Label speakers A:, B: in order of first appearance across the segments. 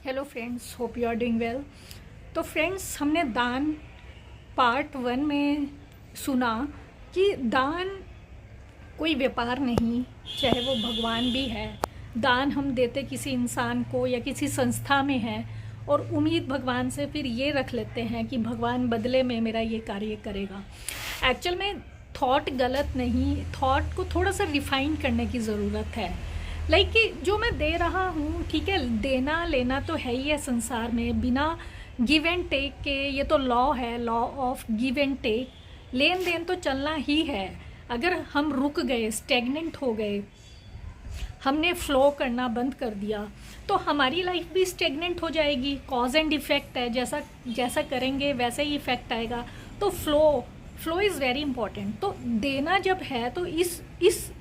A: Hello friends, hope you are doing well. तो friends, हमने दान पार्ट 1 में सुना कि दान कोई व्यापार नहीं, चाहे वो भगवान भी है। दान हम देते किसी इंसान को या किसी संस्था में है और उम्मीद भगवान से फिर ये रख लेते हैं कि भगवान बदले में मेरा ये कार्य करेगा। एक्चुअल में थॉट गलत नहीं, थॉट को थोड़ा सा रिफाइन करने की ज़रूरत है। लाइक कि जो मैं दे रहा हूँ, ठीक है, देना लेना तो है ही है संसार में, बिना गिव एंड टेक के। ये तो लॉ है, law of give and take. लेन देन तो चलना ही है। अगर हम रुक गए, स्टेगनेंट हो गए, हमने फ्लो करना बंद कर दिया तो हमारी लाइफ भी स्टेगनेंट हो जाएगी। कॉज एंड इफ़ेक्ट है, जैसा जैसा करेंगे वैसे ही इफ़ेक्ट आएगा। तो फ्लो इज़ वेरी इंपॉर्टेंट। तो देना जब है तो इस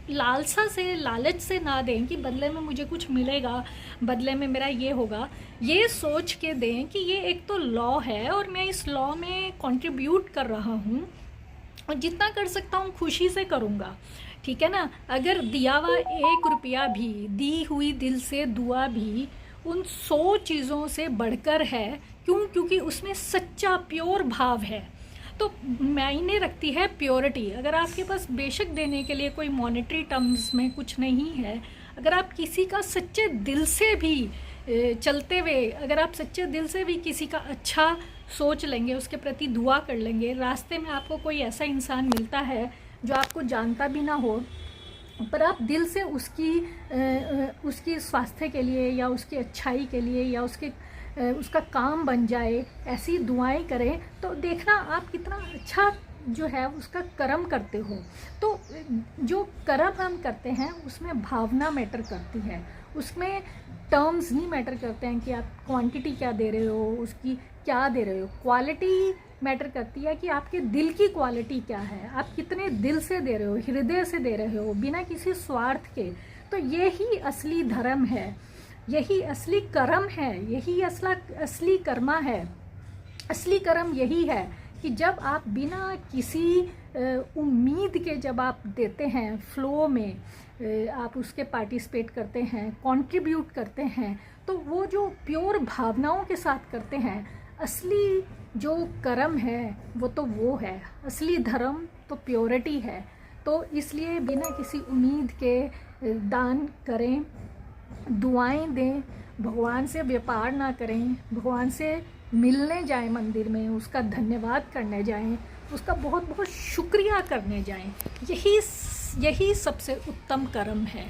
A: लालसा से, लालच से ना दें कि बदले में मुझे कुछ मिलेगा, बदले में मेरा ये होगा। ये सोच के दें कि ये एक तो लॉ है और मैं इस लॉ में कंट्रीब्यूट कर रहा हूँ और जितना कर सकता हूँ खुशी से करूँगा, ठीक है ना। अगर दिया हुआ 1 रुपया भी, दी हुई दिल से दुआ भी उन 100 चीज़ों से बढ़कर है। क्यों? क्योंकि उसमें सच्चा प्योर भाव है। तो मायने रखती है प्योरिटी। अगर आपके पास बेशक देने के लिए कोई मॉनेटरी टर्म्स में कुछ नहीं है, अगर आप किसी का सच्चे दिल से भी चलते हुए, अगर आप सच्चे दिल से भी किसी का अच्छा सोच लेंगे, उसके प्रति दुआ कर लेंगे, रास्ते में आपको कोई ऐसा इंसान मिलता है जो आपको जानता भी ना हो, पर आप दिल से उसकी स्वास्थ्य के लिए या उसकी अच्छाई के लिए या उसका काम बन जाए, ऐसी दुआएं करें, तो देखना आप कितना अच्छा जो है उसका कर्म करते हो। तो जो कर्म हम करते हैं उसमें भावना मैटर करती है, उसमें टर्म्स नहीं मैटर करते हैं कि आप क्वांटिटी क्या दे रहे हो, उसकी क्या दे रहे हो। क्वालिटी मैटर करती है कि आपके दिल की क्वालिटी क्या है, आप कितने दिल से दे रहे हो, हृदय से दे रहे हो, बिना किसी स्वार्थ के। तो यही असली धर्म है, यही असली कर्म है, यही असली कर्मा है। असली कर्म यही है कि जब आप बिना किसी उम्मीद के जब आप देते हैं, फ्लो में आप उसके पार्टिसिपेट करते हैं, कंट्रीब्यूट करते हैं, तो वो जो प्योर भावनाओं के साथ करते हैं, असली जो कर्म है वो है। असली धर्म तो प्योरिटी है। तो इसलिए बिना किसी उम्मीद के दान करें, दुआएं दें, भगवान से व्यापार ना करें, भगवान से मिलने जाएं मंदिर में, उसका धन्यवाद करने जाएं, उसका बहुत बहुत शुक्रिया करने जाएं। यही सबसे उत्तम कर्म है।